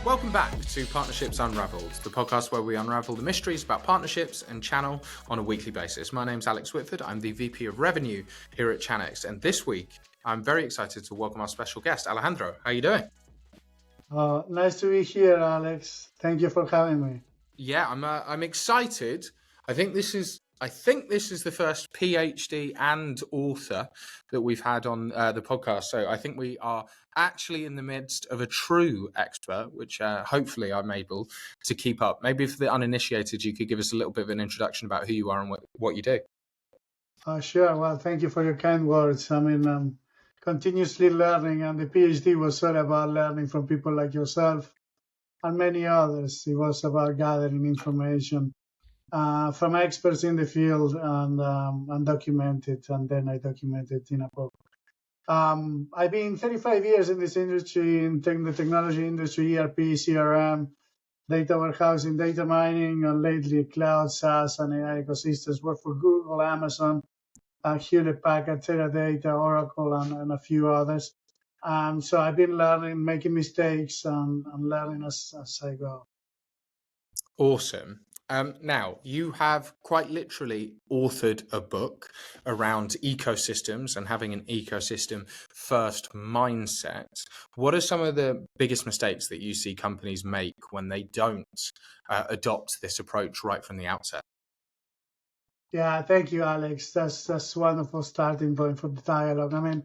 Welcome back to Partnerships Unraveled, the podcast where we unravel the mysteries about partnerships and channel on a weekly basis. My name's Alex Whitford. I'm the VP of Revenue here at Chanex. And this week, I'm very excited to welcome our special guest, Alejandro. How are you doing? Nice to be here, Alex. Thank you for having me. Yeah, I'm excited. I think this is the first PhD and author that we've had on the podcast. So I think we are actually in the midst of a true expert, which hopefully I'm able to keep up. Maybe for the uninitiated, you could give us a little bit of an introduction about who you are and what you do. Sure. Well, thank you for your kind words. I mean, I'm continuously learning, and the PhD was all about learning from people like yourself and many others. It was about gathering information from experts in the field and document it, and then I document it in a book. I've been 35 years in this industry, in the technology industry, ERP, CRM, data warehousing, data mining, and lately cloud, SaaS, and AI ecosystems. Work for Google, Amazon, Hewlett Packard, Teradata, Oracle, and a few others. So I've been learning, making mistakes, and learning as I go. Awesome. Now, you have quite literally authored a book around ecosystems and having an ecosystem first mindset. What are some of the biggest mistakes that you see companies make when they don't adopt this approach right from the outset? Yeah, thank you, Alex. That's wonderful starting point for the dialogue. I mean,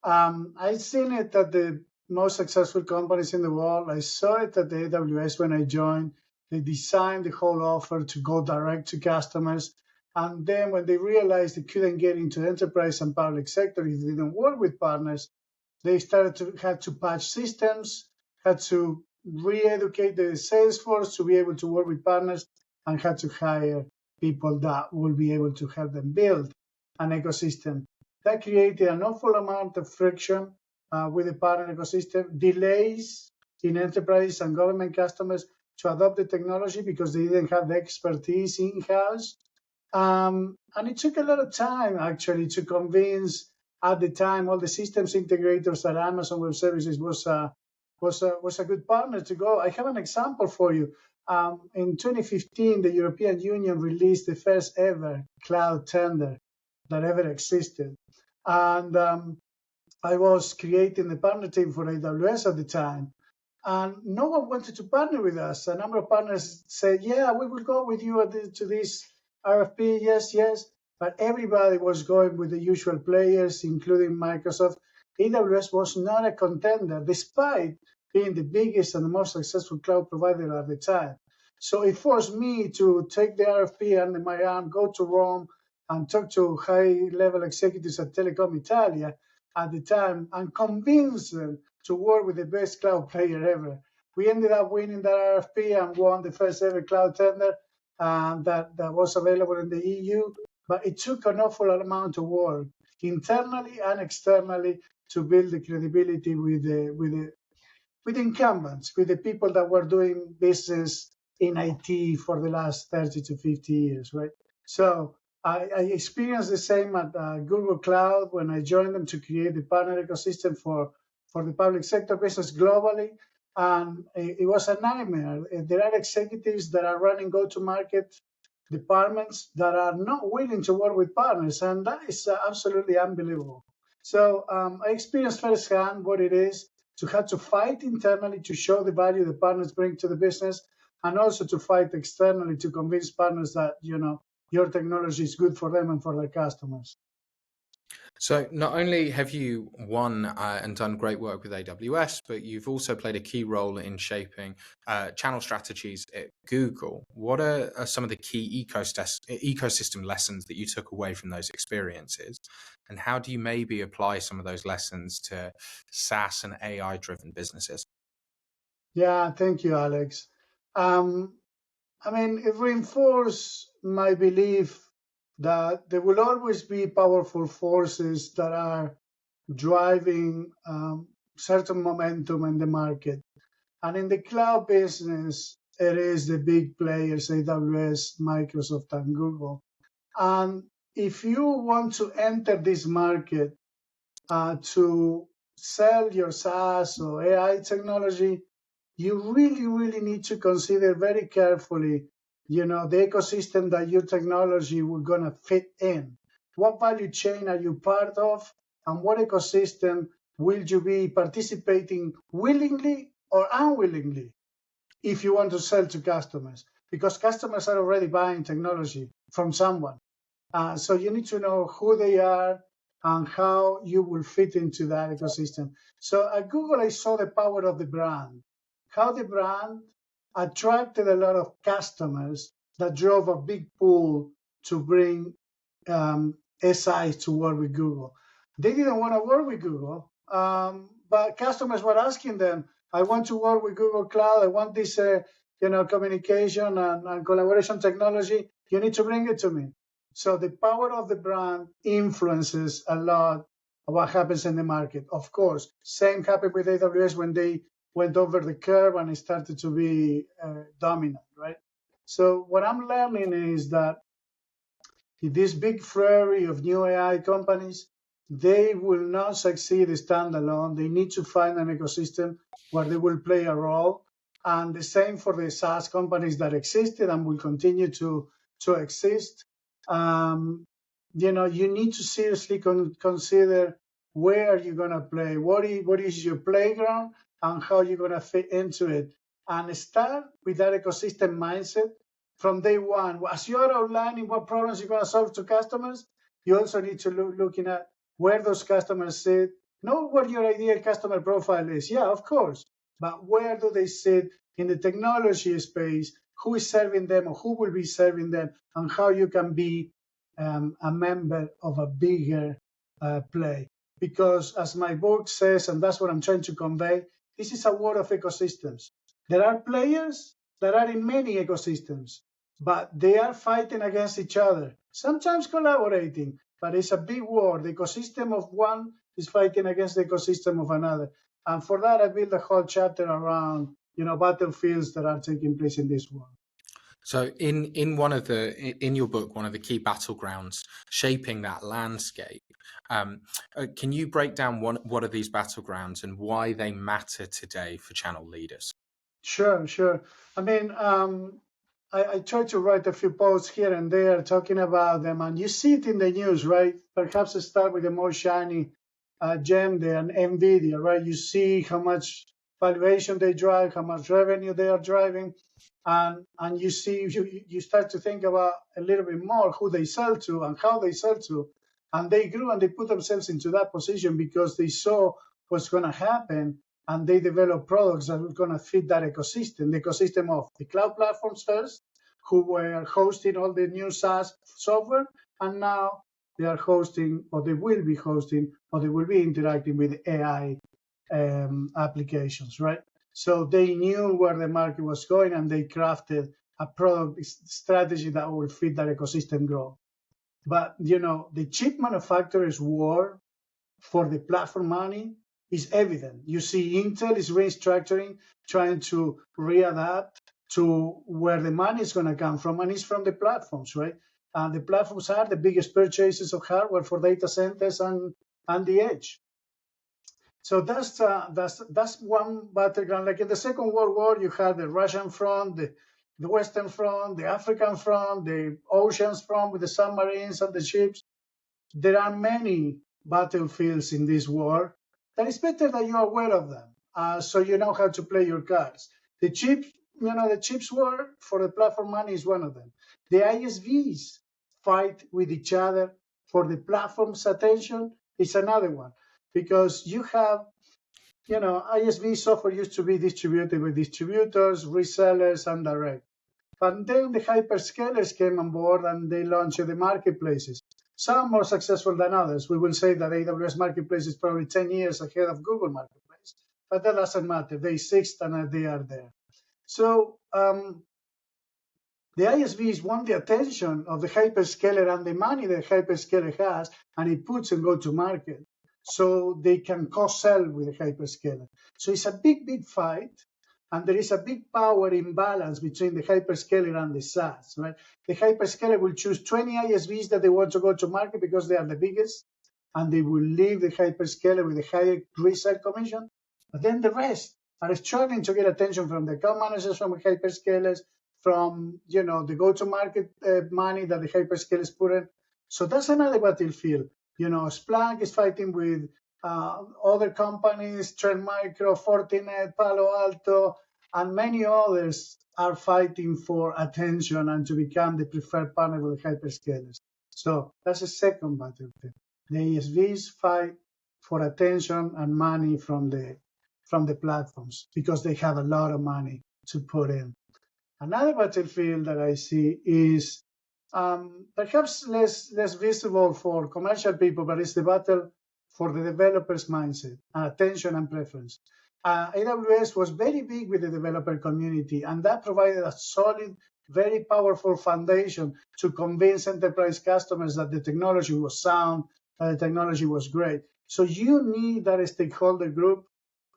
I've seen it at the most successful companies in the world. I saw it at the AWS when I joined. They designed the whole offer to go direct to customers. And then when they realized they couldn't get into enterprise and public sector if they didn't work with partners, they had to patch systems, had to re-educate the sales force to be able to work with partners, and had to hire people that will be able to help them build an ecosystem. That created an awful amount of friction with the partner ecosystem, delays in enterprise and government customers to adopt the technology because they didn't have the expertise in-house. And it took a lot of time, actually, to convince at the time all the systems integrators that Amazon Web Services was a good partner to go. I have an example for you. In 2015, the European Union released the first ever cloud tender that ever existed. And I was creating the partner team for AWS at the time. And no one wanted to partner with us. A number of partners said, yeah, we will go with you to this RFP, yes. But everybody was going with the usual players, including Microsoft. AWS was not a contender, despite being the biggest and the most successful cloud provider at the time. So it forced me to take the RFP under my arm, go to Rome, and talk to high-level executives at Telecom Italia at the time, and convince them to work with the best cloud player ever. We ended up winning that RFP and won the first ever cloud tender that was available in the EU. But it took an awful amount of work, internally and externally, to build the credibility with the incumbents, with the people that were doing business in IT for the last 30 to 50 years, right? So I experienced the same at Google Cloud when I joined them to create the partner ecosystem for the public sector business globally. And it was a nightmare. There are executives that are running go-to-market departments that are not willing to work with partners, and that is absolutely unbelievable. So I experienced firsthand what it is to have to fight internally to show the value the partners bring to the business, and also to fight externally to convince partners that, your technology is good for them and for their customers. So not only have you won and done great work with AWS, but you've also played a key role in shaping channel strategies at Google. What are some of the key ecosystem lessons that you took away from those experiences? And how do you maybe apply some of those lessons to SaaS and AI-driven businesses? Yeah, thank you, Alex. It reinforced my belief that there will always be powerful forces that are driving certain momentum in the market. And in the cloud business, it is the big players, AWS, Microsoft, and Google. And if you want to enter this market to sell your SaaS or AI technology, you really, really need to consider very carefully, the ecosystem that your technology will gonna fit in. What value chain are you part of, and what ecosystem will you be participating willingly or unwillingly if you want to sell to customers? Because customers are already buying technology from someone. So you need to know who they are and how you will fit into that ecosystem. So at Google, I saw the power of the brand, how the brand attracted a lot of customers that drove a big pool to bring SIs to work with Google. They didn't want to work with Google, but customers were asking them, I want to work with Google Cloud. I want this communication and collaboration technology. You need to bring it to me. So the power of the brand influences a lot of what happens in the market. Of course, same happened with AWS when they went over the curve and it started to be dominant, right? So what I'm learning is that in this big flurry of new AI companies, they will not succeed standalone. They need to find an ecosystem where they will play a role. And the same for the SaaS companies that existed and will continue to exist. You need to seriously consider where you're going to play, what is your playground, and how you're going to fit into it. And start with that ecosystem mindset from day one. As you're outlining what problems you're going to solve to customers, you also need to looking at where those customers sit. Know what your ideal customer profile is. Yeah, of course. But where do they sit in the technology space? Who is serving them, or who will be serving them, and how you can be a member of a bigger play. Because as my book says, and that's what I'm trying to convey, this is a war of ecosystems. There are players that are in many ecosystems, but they are fighting against each other, sometimes collaborating, but it's a big war. The ecosystem of one is fighting against the ecosystem of another. And for that, I built a whole chapter around, battlefields that are taking place in this world. So in your book, one of the key battlegrounds shaping that landscape, can you break down what are these battlegrounds and why they matter today for channel leaders? Sure. I mean, I try to write a few posts here and there talking about them, and you see it in the news, right? Perhaps I start with the most shiny gem there, and NVIDIA, right? You see how much valuation they drive, how much revenue they are driving, and you see, you start to think about a little bit more who they sell to and how they sell to, and they grew and they put themselves into that position because they saw what's going to happen, and they developed products that were going to fit that ecosystem, the ecosystem of the cloud platforms first, who were hosting all the new SaaS software, and now they are hosting, or they will be hosting, or they will be interacting with AI applications, right? So they knew where the market was going, and they crafted a product strategy that will fit that ecosystem growth. But, the chip manufacturers' war for the platform money is evident. You see Intel is restructuring, trying to readapt to where the money is going to come from, and it's from the platforms, right? And the platforms are the biggest purchases of hardware for data centers and the edge. So that's one battleground. Like in the Second World War, you had the Russian front, the Western front, the African front, the oceans front with the submarines and the ships. There are many battlefields in this war, that it's better that you are aware of them, so you know how to play your cards. The chips war for the platform money is one of them. The ISVs fight with each other for the platform's attention is another one, because you have, ISV software used to be distributed with distributors, resellers, and direct. But then the hyperscalers came on board and they launched the marketplaces. Some more successful than others. We will say that AWS Marketplace is probably 10 years ahead of Google Marketplace, but that doesn't matter. They exist and they are there. So the ISVs want the attention of the hyperscaler and the money the hyperscaler has, and it puts and go to market so they can co-sell with the hyperscaler. So it's a big fight. And there is a big power imbalance between the hyperscaler and the SaaS, right? The hyperscaler will choose 20 ISVs that they want to go to market because they are the biggest, and they will leave the hyperscaler with a higher resale commission. But then the rest, are struggling to get attention from the account managers, from the hyperscalers, from the go-to-market money that the hyperscalers put in. So that's another battlefield. Splunk is fighting with other companies, Trend Micro, Fortinet, Palo Alto, and many others are fighting for attention and to become the preferred partner with the hyperscalers. So that's the second battlefield. The ASVs fight for attention and money from the platforms because they have a lot of money to put in. Another battlefield that I see is perhaps less visible for commercial people, but it's the battle for the developer's mindset, attention and preference. AWS was very big with the developer community, and that provided a solid, very powerful foundation to convince enterprise customers that the technology was sound, that the technology was great. So you need that stakeholder group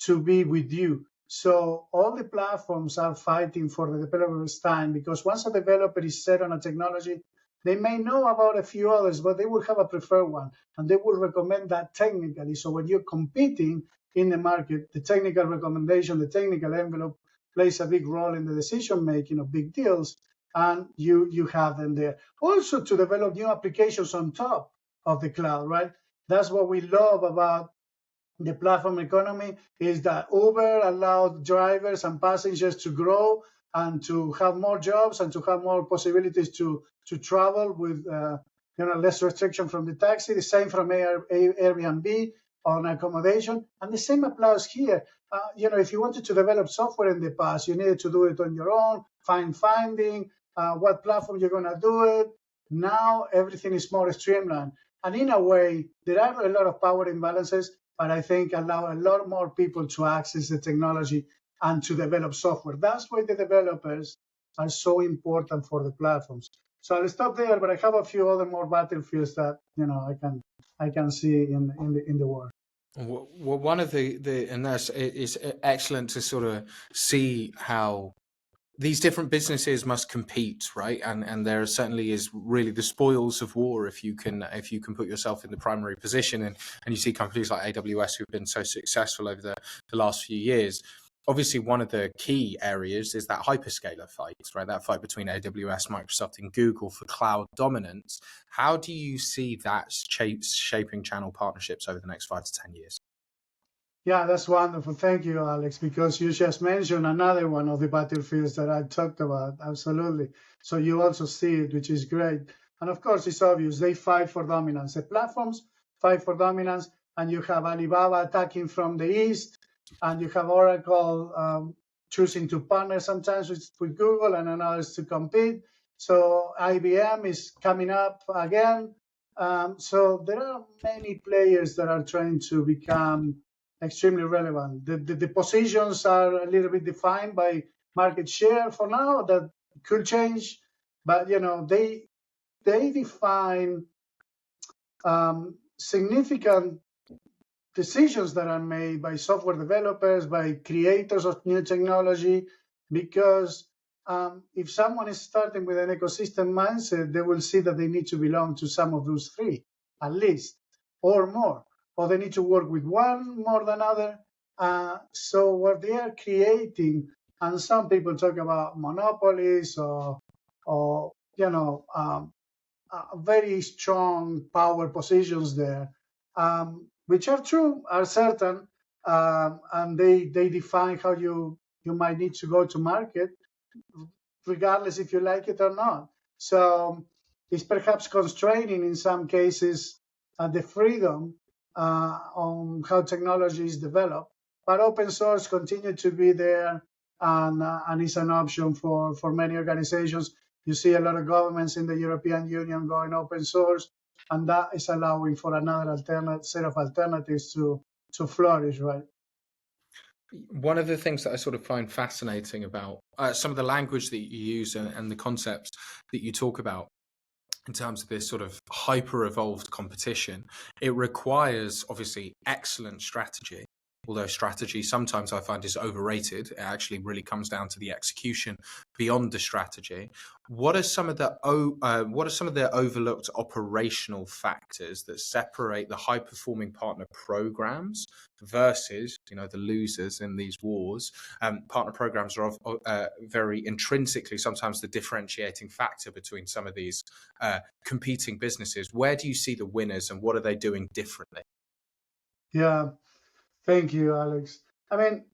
to be with you. So all the platforms are fighting for the developer's time, because once a developer is set on a technology, they may know about a few others, but they will have a preferred one, and they will recommend that technically. So when you're competing in the market, the technical recommendation, the technical envelope plays a big role in the decision-making of big deals, and you have them there. Also to develop new applications on top of the cloud, right? That's what we love about the platform economy, is that Uber allowed drivers and passengers to grow and to have more jobs and to have more possibilities to travel with less restriction from the taxi. The same from Airbnb on accommodation, and the same applies here. If you wanted to develop software in the past, you needed to do it on your own, finding what platform you're going to do it. Now everything is more streamlined, and in a way, there are a lot of power imbalances, but I think allow a lot more people to access the technology and to develop software. That's why the developers are so important for the platforms. So I'll stop there, but I have a few other more battlefields that I can see in the world. Well, one of and that's it's excellent to sort of see how these different businesses must compete, right? And there certainly is really the spoils of war if you can put yourself in the primary position, and you see companies like AWS who've been so successful over the last few years. Obviously, one of the key areas is that hyperscaler fight, right? That fight between AWS, Microsoft, and Google for cloud dominance. How do you see that shaping channel partnerships over the next 5 to 10 years? Yeah, that's wonderful. Thank you, Alex, because you just mentioned another one of the battlefields that I talked about. Absolutely. So you also see it, which is great. And of course, it's obvious. They fight for dominance. The platforms fight for dominance, and you have Alibaba attacking from the east, and you have Oracle choosing to partner sometimes with Google and others to compete. So IBM is coming up again. So there are many players that are trying to become extremely relevant. The positions are a little bit defined by market share for now. That could change, but they define significant decisions that are made by software developers, by creators of new technology, because if someone is starting with an ecosystem mindset, they will see that they need to belong to some of those three, at least, or more, or they need to work with one more than other. So what they are creating, and some people talk about monopolies or very strong power positions there, which are true, are certain, and they define how you might need to go to market, regardless if you like it or not. So it's perhaps constraining in some cases the freedom on how technology is developed, but open source continue to be there, and it's an option for many organizations. You see a lot of governments in the European Union going open source, and that is allowing for another set of alternatives to flourish, right? One of the things that I sort of find fascinating about some of the language that you use and the concepts that you talk about in terms of this sort of hyper evolved competition, it requires obviously excellent strategy, although strategy sometimes I find is overrated. It actually really comes down to the execution beyond the strategy. What are some of the overlooked operational factors that separate the high-performing partner programs versus, the losers in these wars? Partner programs are very intrinsically sometimes the differentiating factor between some of these competing businesses. Where do you see the winners, and what are they doing differently? Yeah, thank you, Alex. I mean,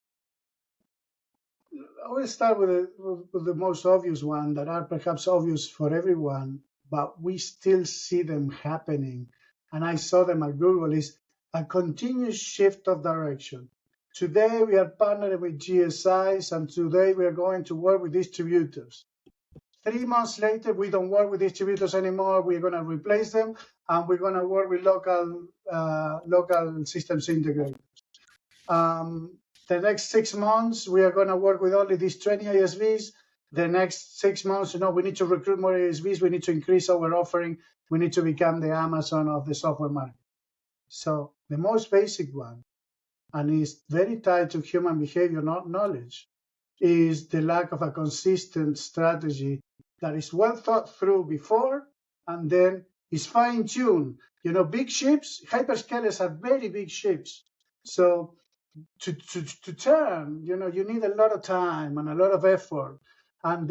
I will start with the most obvious one that are perhaps obvious for everyone, but we still see them happening. And I saw them at Google is a continuous shift of direction. Today we are partnering with GSIs, and today we are going to work with distributors. 3 months later, we don't work with distributors anymore. We're going to replace them, and we're going to work with local systems integrators. The next 6 months, we are going to work with only these 20 ISVs. The next 6 months, we need to recruit more ISVs. We need to increase our offering. We need to become the Amazon of the software market. So the most basic one, and is very tied to human behavior knowledge, is the lack of a consistent strategy that is well thought through before and then is fine-tuned. Big ships, hyperscalers are very big ships. So to turn, you need a lot of time and a lot of effort. And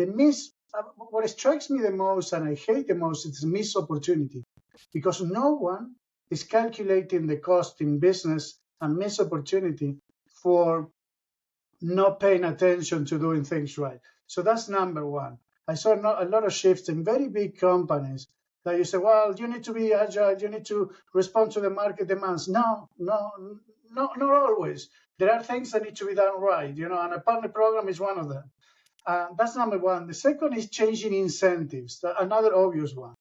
what strikes me the most and I hate the most is the missed opportunity, because no one is calculating the cost in business and missed opportunity for not paying attention to doing things right. So that's number one. I saw a lot of shifts in very big companies that you say, well, you need to be agile, you need to respond to the market demands. No, not always. There are things that need to be done right, and a partner program is one of them. That's number one. The second is changing incentives, another obvious one.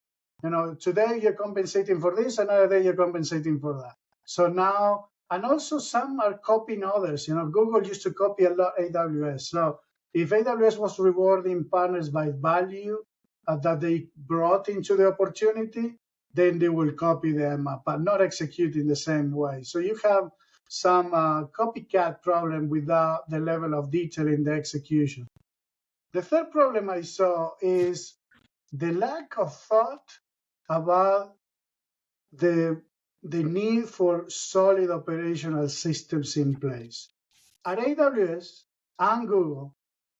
Today you're compensating for this, another day you're compensating for that. So now, and also some are copying others. Google used to copy a lot AWS. So if AWS was rewarding partners by value that they brought into the opportunity, then they will copy them, but not execute in the same way. So you have some copycat problem without the level of detail in the execution. The third problem I saw is the lack of thought about the need for solid operational systems in place. At AWS and Google,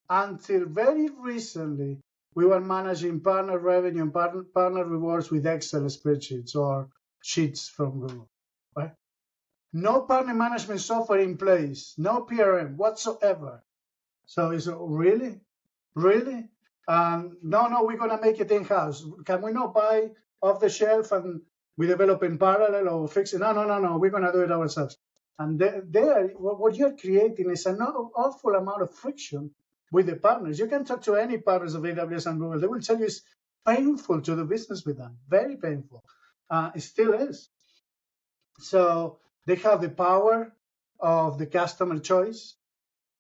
until very recently, we were managing partner revenue and partner rewards with Excel spreadsheets or sheets from Google, right? No partner management software in place, no PRM whatsoever. So it's really? No, we're going to make it in-house. Can we not buy off the shelf and we develop in parallel or fix it? No, we're going to do it ourselves. And there, what you're creating is an awful amount of friction with the partners. You can talk to any partners of AWS and Google. They will tell you it's painful to do business with them, very painful. It still is. So they have the power of the customer choice,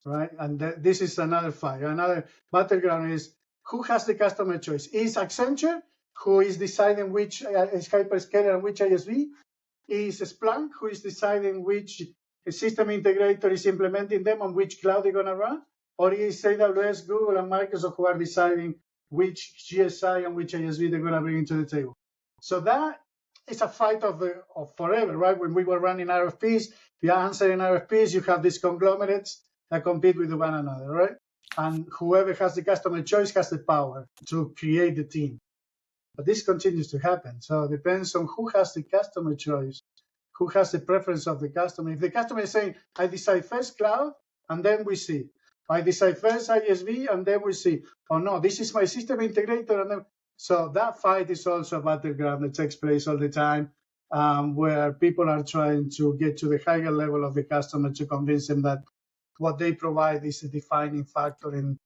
right? And this is another fight. Another battleground is who has the customer choice? Is Accenture, who is deciding which is hyperscaler and which ISV? Is Splunk, who is deciding which system integrator is implementing them and which cloud they're going to run? Or is AWS, Google, and Microsoft who are deciding which GSI and which ISV they're going to bring into the table? So that is a fight of forever, right? When we were running RFPs, we are answering RFPs, you have these conglomerates that compete with one another, right? And whoever has the customer choice has the power to create the team. But this continues to happen. So it depends on who has the customer choice, who has the preference of the customer. If the customer is saying, I decide first cloud, and then we see. I decide first ISV, and then we see. Oh, no, this is my system integrator. And then... So that fight is also a battleground that takes place all the time, where people are trying to get to the higher level of the customer to convince them that what they provide is a defining factor in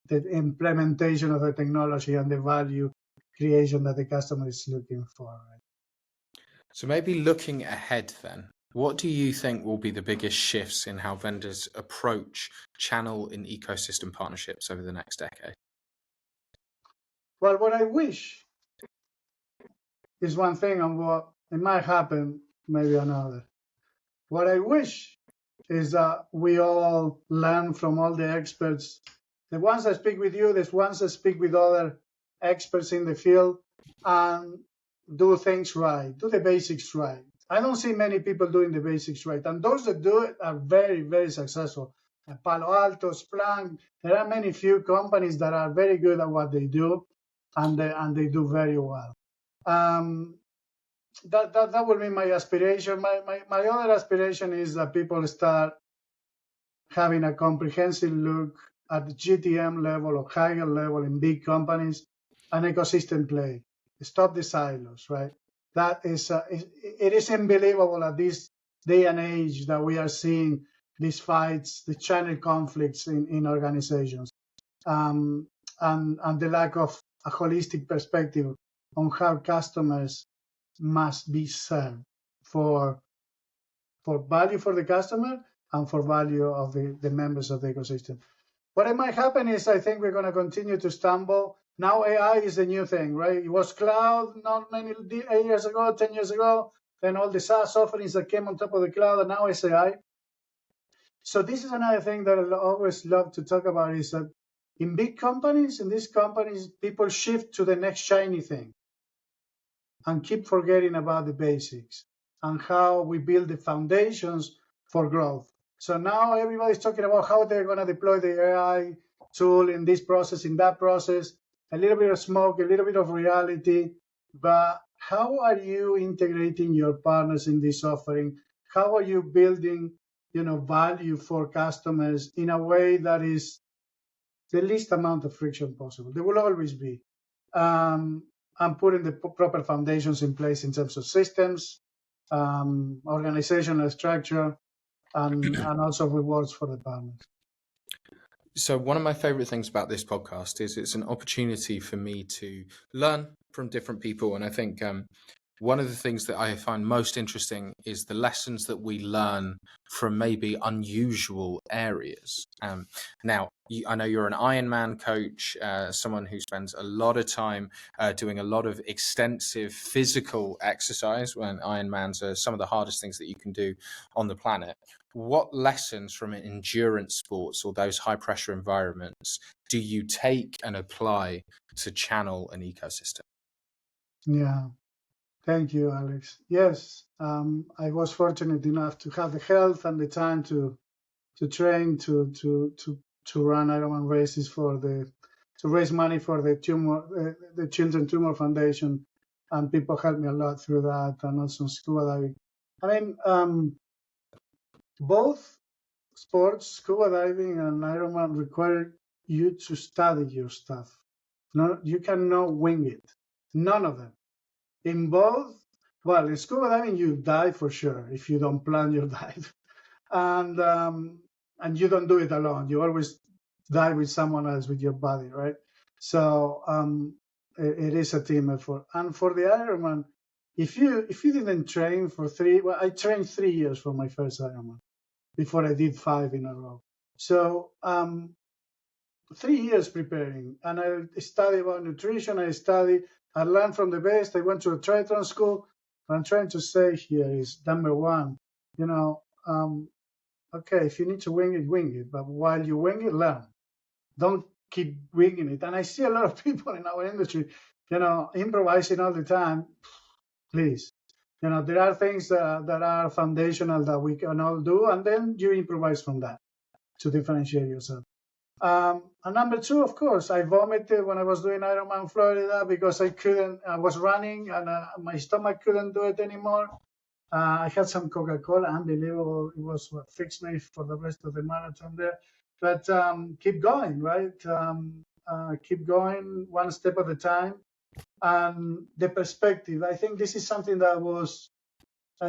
the implementation of the technology and the value creation that the customer is looking for. Right? So maybe looking ahead then, what do you think will be the biggest shifts in how vendors approach channel and ecosystem partnerships over the next decade? Well, what I wish is one thing, and what it might happen, maybe another. What I wish is that we all learn from all the experts. The ones that speak with you, the ones that speak with other experts in the field, and do things right, do the basics right. I don't see many people doing the basics right. And those that do it are very, very successful. Palo Alto, Splunk, there are many few companies that are very good at what they do, and they do very well. That will be my aspiration. My other aspiration is that people start having a comprehensive look at the GTM level or higher level in big companies, an ecosystem play. Stop the silos, right? That is, it is unbelievable at this day and age that we are seeing these fights, the channel conflicts in organizations, and the lack of a holistic perspective on how customers must be served for value for the customer and for value of the members of the ecosystem. What might happen is I think we're going to continue to stumble. Now AI is the new thing, right? It was cloud not many 8 years ago, 10 years ago, then all the SaaS offerings that came on top of the cloud, and now it's AI. So this is another thing that I always love to talk about is that in big companies, in these companies, people shift to the next shiny thing and keep forgetting about the basics and how we build the foundations for growth. So now everybody's talking about how they're going to deploy the AI tool in this process, in that process, a little bit of smoke, a little bit of reality. But how are you integrating your partners in this offering? How are you building, value for customers in a way that is the least amount of friction possible? There will always be. And putting the proper foundations in place in terms of systems, organizational structure, and also rewards for the partners. So one of my favorite things about this podcast is it's an opportunity for me to learn from different people. And I think one of the things that I find most interesting is the lessons that we learn from maybe unusual areas. Now, I know you're an Ironman coach, someone who spends a lot of time doing a lot of extensive physical exercise, when Ironmans are some of the hardest things that you can do on the planet. What lessons from endurance sports or those high pressure environments do you take and apply to channel an ecosystem? Yeah. Thank you, Alex. Yes, I was fortunate enough to have the health and the time to train to run Ironman races to raise money for the Children's Tumor Foundation, and people helped me a lot through that, and also scuba diving. I mean, both sports, scuba diving and Ironman, require you to study your stuff. No, you cannot wing it. None of them. In both, well, in scuba diving, you die for sure if you don't plan your dive, and you don't do it alone. You always dive with someone else, with your buddy, right? So it is a team effort. And for the Ironman, if you didn't train for I trained 3 years for my first Ironman before I did 5 in a row. So 3 years preparing, and I study about nutrition. I learned from the best. I went to a triathlon school. What I'm trying to say here is, number one, okay, if you need to wing it. But while you wing it, learn. Don't keep winging it. And I see a lot of people in our industry, improvising all the time. Please, there are things that are foundational that we can all do, and then you improvise from that to differentiate yourself. And number two, of course, I vomited when I was doing Ironman Florida because I was running and my stomach couldn't do it anymore. I had some Coca-Cola, unbelievable. It was what fixed me for the rest of the marathon there. But keep going, right? Keep going one step at a time. And the perspective, I think this is something that was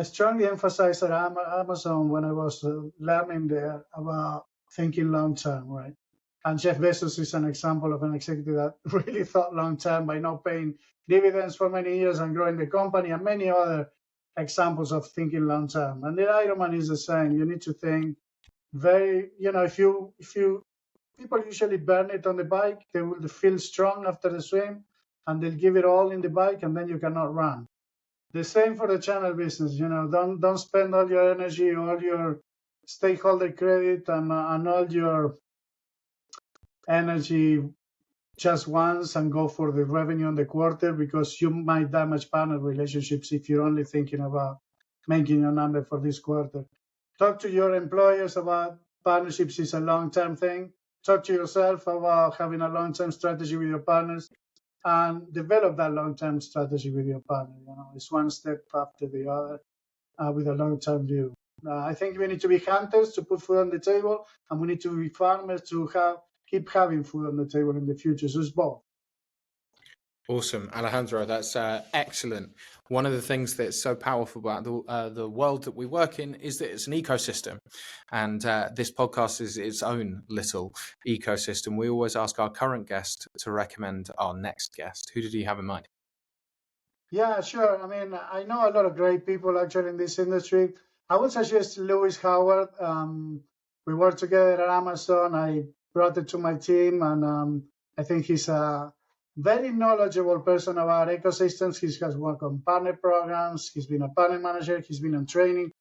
strongly emphasized at Amazon when I was learning there about thinking long-term, right? And Jeff Bezos is an example of an executive that really thought long-term by not paying dividends for many years and growing the company, and many other examples of thinking long-term. And the Ironman is the same. You need to think very, if you people usually burn it on the bike, they will feel strong after the swim, and they'll give it all in the bike, and then you cannot run. The same for the channel business. Don't spend all your energy, all your stakeholder credit and all your energy just once and go for the revenue on the quarter, because you might damage partner relationships if you're only thinking about making a number for this quarter. Talk to your employers about partnerships is a long-term thing. Talk to yourself about having a long-term strategy with your partners, and develop that long-term strategy with your partner. It's one step after the other with a long-term view. I think we need to be hunters to put food on the table, and we need to be farmers to keep having food on the table in the future. So it's both. Awesome, Alejandro. That's excellent. One of the things that's so powerful about the world that we work in is that it's an ecosystem, and this podcast is its own little ecosystem. We always ask our current guest to recommend our next guest. Who did you have in mind? Yeah, sure. I mean, I know a lot of great people actually in this industry. I would suggest Lewis Howard. We worked together at Amazon. I brought it to my team, and I think he's a very knowledgeable person about ecosystems. He has worked on partner programs. He's been a partner manager. He's been on training.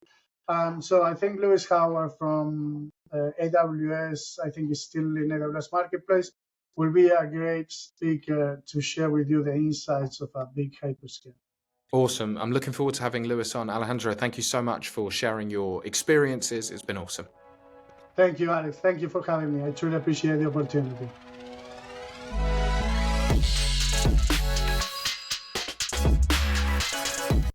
So I think Lewis Howard from AWS, I think is still in AWS Marketplace, will be a great speaker to share with you the insights of a big hyperscale. Awesome. I'm looking forward to having Lewis on. Alejandro, thank you so much for sharing your experiences. It's been awesome. Thank you, Alex. Thank you for having me. I truly appreciate the opportunity.